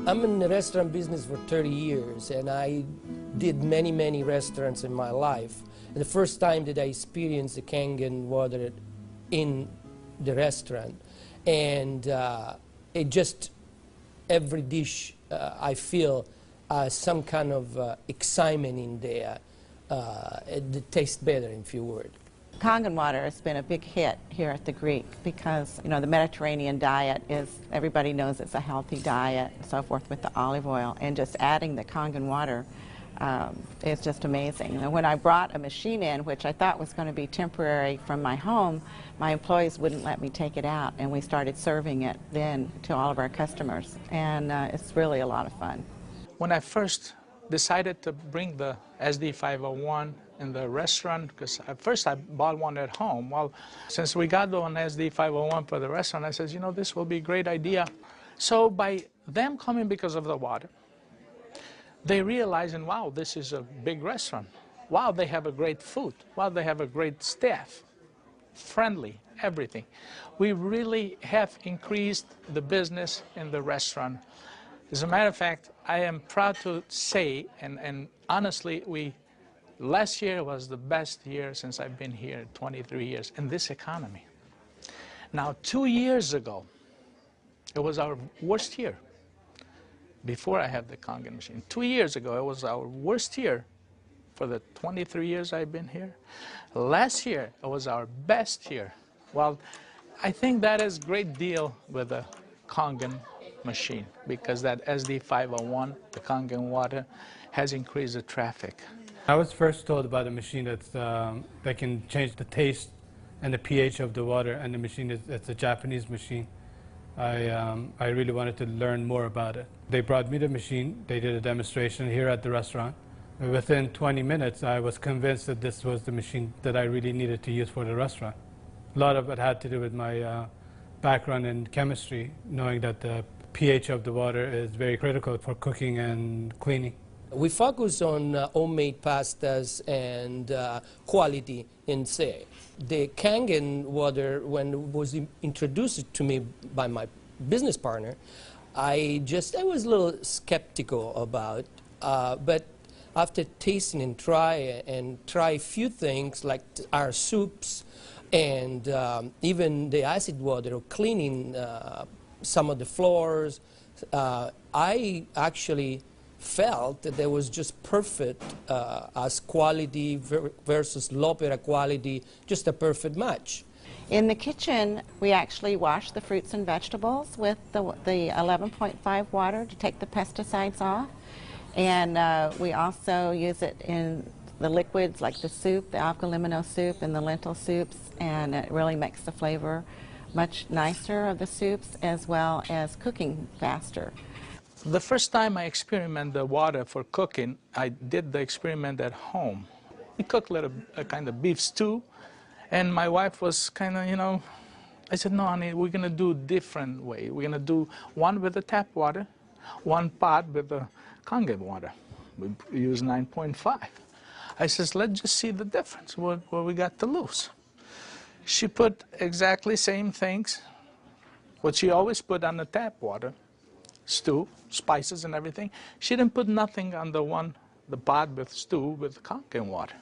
I'm in the restaurant business for 30 years, and I did many restaurants in my life. And the first time that I experienced the Kangen water in the restaurant, and it just, every dish I feel some kind of excitement in there. It tastes better, in few words. Kangen water has been a big hit here at the Greek because, you know, the Mediterranean diet is, everybody knows it's a healthy diet and so forth with the olive oil, and just adding the Kangen water is just amazing. And when I brought a machine in, which I thought was going to be temporary from my home, my employees wouldn't let me take it out, and we started serving it then to all of our customers, and it's really a lot of fun. When I first decided to bring the SD501 in the restaurant, because at first I bought one at home. Well, since we got the one SD501 for the restaurant, I said, you know, this will be a great idea. So by them coming because of the water, they realizing, wow, this is a big restaurant. Wow, they have a great food. Wow, they have a great staff. Friendly, everything. We really have increased the business in the restaurant. As a matter of fact, I am proud to say, and honestly, last year was the best year since I've been here, 23 years, in this economy. Now, 2 years ago, it was our worst year, before I had the Kangen machine. 2 years ago, it was our worst year for the 23 years I've been here. Last year, it was our best year. Well, I think that is a great deal with the Kangen machine, because that SD501, the Kangen water, has increased the traffic. I was first told about a machine that can change the taste and the pH of the water, and the machine it's a Japanese machine. I really wanted to learn more about it. They brought me the machine, they did a demonstration here at the restaurant. Within 20 minutes, I was convinced that this was the machine that I really needed to use for the restaurant. A lot of it had to do with my background in chemistry, knowing that the pH of the water is very critical for cooking and cleaning. We focus on homemade pastas and quality in say. The Kangen water, when it was introduced to me by my business partner, I was a little skeptical about, but after tasting and try a few things like our soups and even the acid water or cleaning some of the floors, I actually felt that there was just perfect as quality versus low-opera quality, just a perfect match. In the kitchen, we actually wash the fruits and vegetables with the 11.5 water to take the pesticides off. And we also use it in the liquids like the soup, the alcalimino soup and the lentil soups, and it really makes the flavor much nicer of the soups, as well as cooking faster. The first time I experimented the water for cooking, I did the experiment at home. We cooked a kind of beef stew, and my wife was kind of, you know, I said, no, honey, we're going to do a different way. We're going to do one with the tap water, one pot with the Kangen water. We use 9.5. I says, let's just see the difference, what we got to lose. She put exactly same things, what she always put on the tap water, stew, spices and everything. She didn't put nothing on the pot with stew with Kangen water.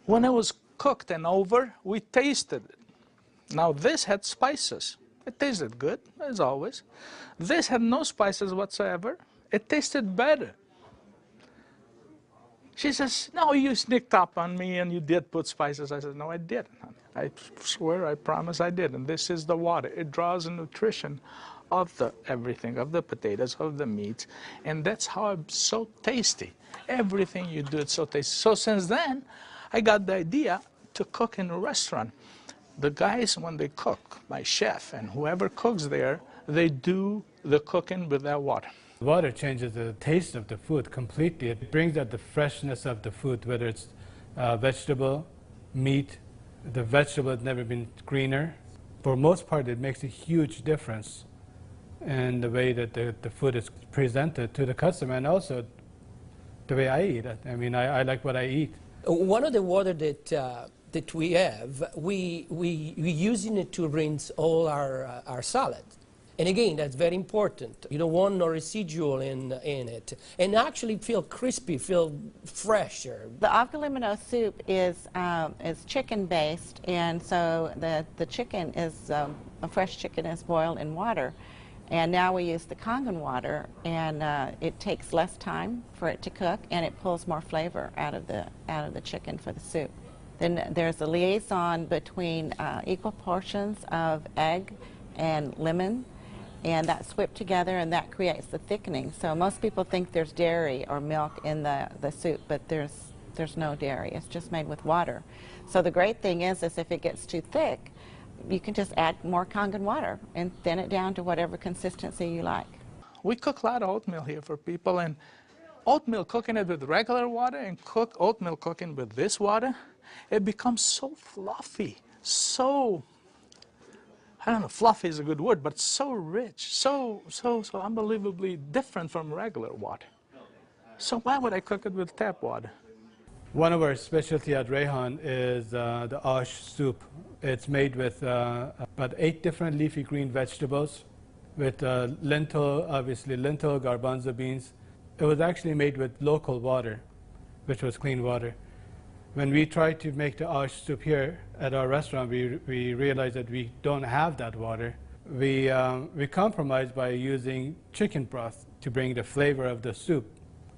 When it was cooked and over, we tasted it. Now this had spices. It tasted good, as always. This had no spices whatsoever. It tasted better. She says, no, you sneaked up on me and you did put spices. I said, no, I didn't, honey. I swear, I promise I did. And this is the water. It draws the nutrition of the everything, of the potatoes, of the meats. And that's how it's so tasty. Everything you do, it's so tasty. So since then, I got the idea to cook in a restaurant. The guys, when they cook, my chef and whoever cooks there, they do the cooking with that water. Water changes the taste of the food completely. It brings out the freshness of the food, whether it's vegetable, meat. The vegetable has never been greener. For most part, it makes a huge difference in the way that the food is presented to the customer, and also the way I eat it. I mean, I like what I eat. One of the water that we have, we using it to rinse all our salad. And again, that's very important. You don't want no residual in it. And actually feel crispy, feel fresher. The avgalimino soup is chicken-based, and so the chicken is, a fresh chicken is boiled in water. And now we use the Kangen water, and it takes less time for it to cook, and it pulls more flavor out of the chicken for the soup. Then there's a liaison between equal portions of egg and lemon, and that's whipped together, and that creates the thickening. So most people think there's dairy or milk in the soup, but there's no dairy. It's just made with water. So the great thing is if it gets too thick, you can just add more Kangen water and thin it down to whatever consistency you like. We cook a lot of oatmeal here for people, and oatmeal, cooking it with regular water and oatmeal cooking with this water, it becomes so fluffy, so, I don't know, fluffy is a good word, but so rich, so unbelievably different from regular water. So why would I cook it with tap water? One of our specialty at Rehan is the ash soup. It's made with about 8 different leafy green vegetables, with lentil, obviously lentil, garbanzo beans. It was actually made with local water, which was clean water. When we tried to make the ash soup here at our restaurant, we realized that we don't have that water. We compromised by using chicken broth to bring the flavor of the soup.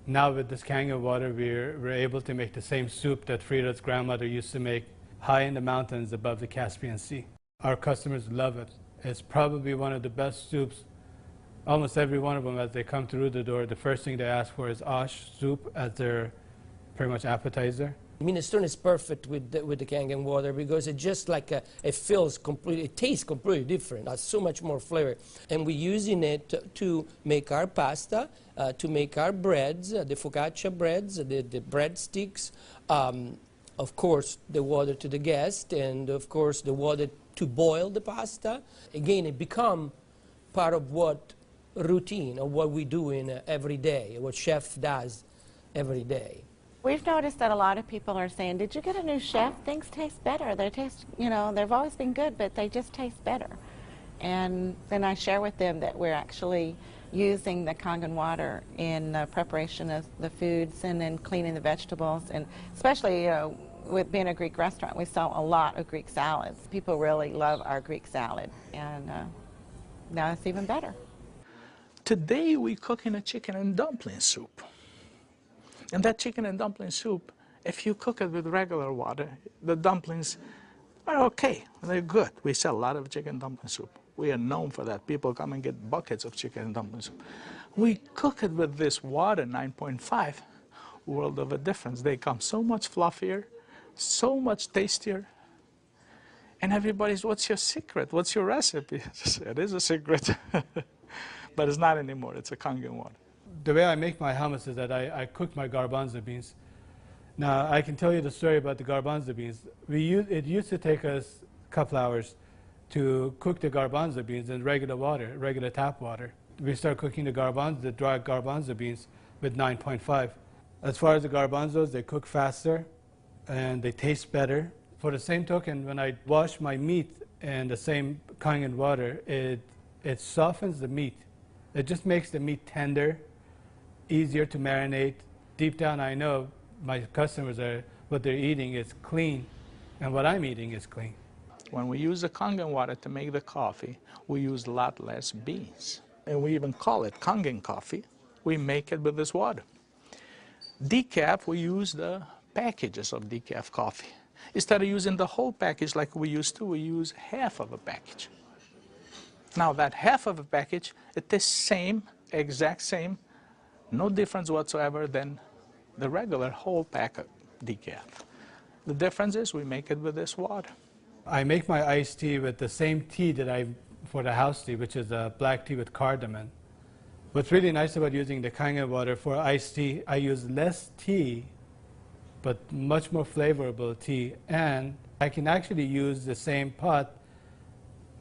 Now with this Kangen water, we're able to make the same soup that Frida's grandmother used to make high in the mountains above the Caspian Sea. Our customers love it. It's probably one of the best soups. Almost every one of them, as they come through the door, the first thing they ask for is ash soup as their pretty much appetizer. Minestrone is perfect with the Kangen water because it just like it feels completely, it tastes completely different. It has so much more flavor, and we're using it to make our pasta, to make our breads, the focaccia breads, the breadsticks. Of course, the water to the guest, and of course the water to boil the pasta. Again, it become part of what routine of what we do in every day, what chef does every day. We've noticed that a lot of people are saying, did you get a new chef? Things taste better. They taste, you know, they've always been good, but they just taste better. And then I share with them that we're actually using the Kangen water in preparation of the foods and in cleaning the vegetables. And especially, you know, with being a Greek restaurant, we sell a lot of Greek salads. People really love our Greek salad, and now it's even better. Today we're cooking a chicken and dumpling soup. And that chicken and dumpling soup, if you cook it with regular water, the dumplings are okay. They're good. We sell a lot of chicken dumpling soup. We are known for that. People come and get buckets of chicken and dumpling soup. We cook it with this water, 9.5, world of a difference. They come so much fluffier, so much tastier. And everybody's, what's your secret? What's your recipe? It is a secret. But it's not anymore. It's a Kangen water. The way I make my hummus is that I cook my garbanzo beans. Now, I can tell you the story about the garbanzo beans. It used to take us a couple hours to cook the garbanzo beans in regular water, regular tap water. We start cooking the dry garbanzo beans with 9.5. As far as the garbanzos, they cook faster and they taste better. For the same token, when I wash my meat in the same Kangen water, it softens the meat. It just makes the meat tender, easier to marinate. Deep down, I know my customers what they're eating is clean, and what I'm eating is clean. When we use the Kangen water to make the coffee, we use a lot less beans. And we even call it Kangen coffee. We make it with this water. Decaf, we use the packages of decaf coffee. Instead of using the whole package like we used to, we use half of a package. Now that half of a package, it is same, exact same, no difference whatsoever than the regular whole pack of decaf. The difference is we make it with this water. I make my iced tea with the same tea that for the house tea, which is a black tea with cardamom. What's really nice about using the Kangen water for iced tea, I use less tea, but much more flavorful tea, and I can actually use the same pot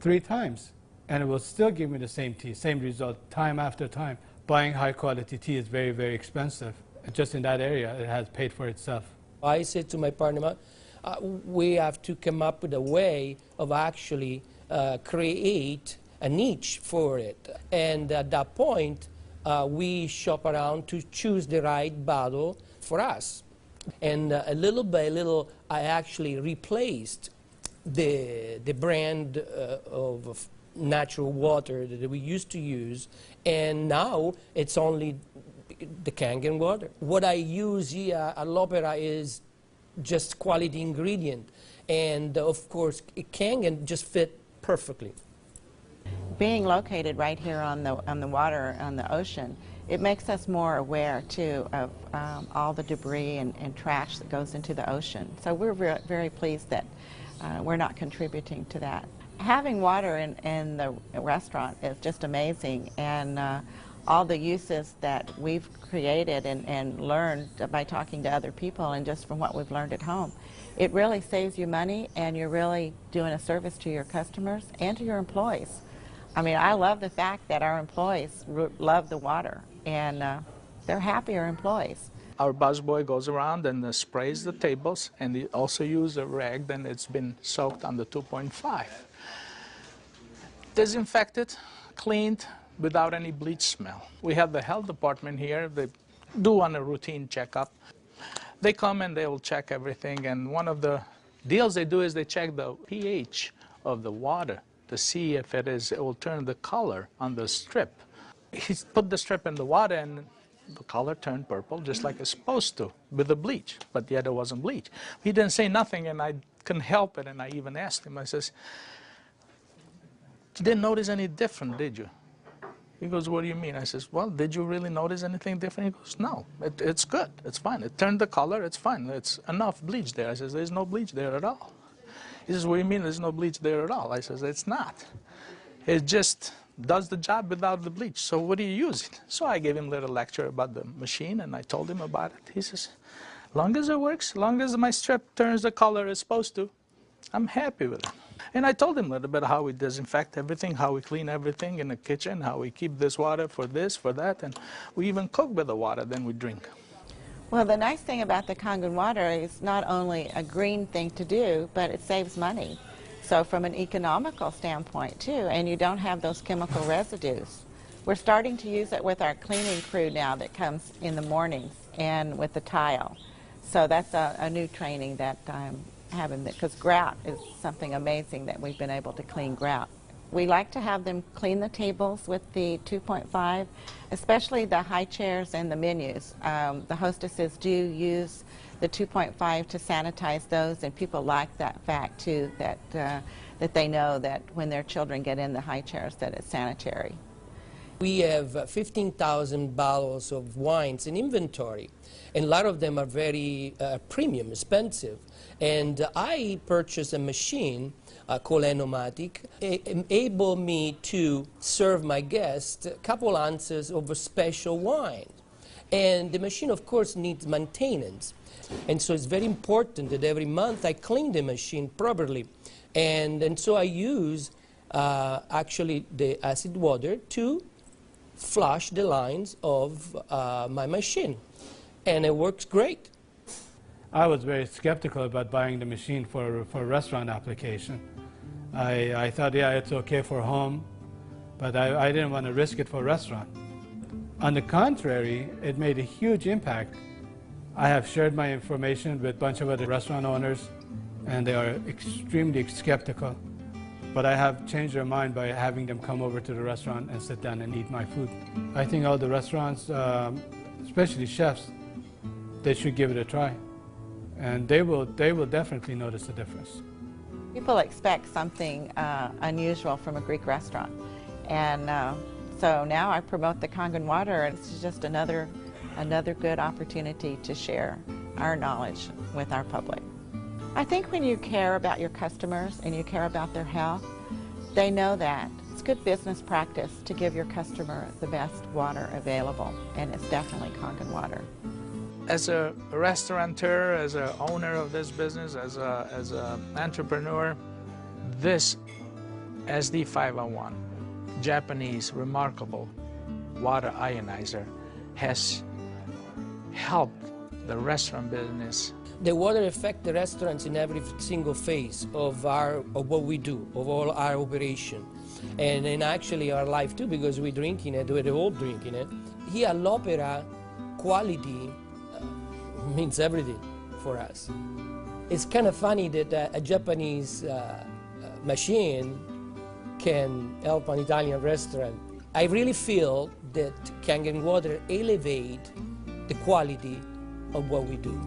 3 times, and it will still give me the same tea, same result, time after time. Buying high quality tea is very, very expensive. Just in that area, it has paid for itself. I said to my partner, we have to come up with a way of actually create a niche for it. And at that point, we shop around to choose the right bottle for us. And little by little, I actually replaced the brand of natural water that we used to use, and now it's only the Kangen water. What I use here at L'Opera is just quality ingredient, and of course Kangen just fit perfectly. Being located right here on the water, on the ocean, it makes us more aware too of all the debris and trash that goes into the ocean. So we're very pleased that we're not contributing to that. Having water in the restaurant is just amazing, and all the uses that we've created and learned by talking to other people and just from what we've learned at home, it really saves you money, and you're really doing a service to your customers and to your employees. I mean, I love the fact that our employees love the water, and they're happier employees. Our busboy goes around and sprays the tables, and he also uses a rag, then it's been soaked on the 2.5. Disinfected, cleaned, without any bleach smell. We have the health department here. They do on a routine checkup. They come and they will check everything, and one of the deals they do is they check the pH of the water to see if it will turn the color on the strip. He put the strip in the water, and the color turned purple just like it's supposed to with the bleach, but yet it wasn't bleach. He didn't say nothing, and I couldn't help it, and I even asked him, I says, "You didn't notice any different, did you?" He goes, "What do you mean?" I says, "Well, did you really notice anything different?" He goes, "No, it's good, it's fine. It turned the color, it's fine. It's enough bleach there." I says, "There's no bleach there at all." He says, "What do you mean there's no bleach there at all?" I says, "It's not. It just does the job without the bleach. So what do you use it?" So I gave him a little lecture about the machine, and I told him about it. He says, "Long as it works, long as my strip turns the color it's supposed to, I'm happy with it." And I told him a little bit how we disinfect everything, how we clean everything in the kitchen, how we keep this water for this, for that, and we even cook with the water, then we drink. Well, the nice thing about the Kangen water is not only a green thing to do, but it saves money. So from an economical standpoint too, and you don't have those chemical residues. We're starting to use it with our cleaning crew now that comes in the mornings and with the tile. So that's a new training that I'm having, because grout is something amazing that we've been able to clean grout. We like to have them clean the tables with the 2.5, especially the high chairs and the menus. The hostesses do use the 2.5 to sanitize those, and people like that fact too, that they know that when their children get in the high chairs that it's sanitary. We have 15,000 bottles of wines in inventory, and a lot of them are very premium, expensive. And I purchased a machine called Enomatic, enable me to serve my guests a couple ounces of a special wine. And the machine, of course, needs maintenance. And so it's very important that every month I clean the machine properly. And so I use actually the acid water to flush the lines of my machine. And it works great. I was very skeptical about buying the machine for a restaurant application. I thought, yeah, it's okay for home, but I didn't want to risk it for a restaurant. On the contrary, it made a huge impact. I have shared my information with a bunch of other restaurant owners, and they are extremely skeptical. But I have changed their mind by having them come over to the restaurant and sit down and eat my food. I think all the restaurants, especially chefs, they should give it a try. And they will definitely notice the difference. People expect something unusual from a Greek restaurant. And so now I promote the Kangen water, and it's just another good opportunity to share our knowledge with our public. I think when you care about your customers and you care about their health, they know that. It's good business practice to give your customer the best water available, and it's definitely Kangen water. As a restaurateur, as an owner of this business, as an entrepreneur, this SD501, Japanese remarkable water ionizer, has helped the restaurant business The water affects the restaurants in every single phase of what we do, of all our operation, and in actually our life too, because we're drinking it, we're all drinking it. Here at l'Opera, quality means everything for us. It's kind of funny that a Japanese machine can help an Italian restaurant. I really feel that Kangen water elevate the quality of what we do.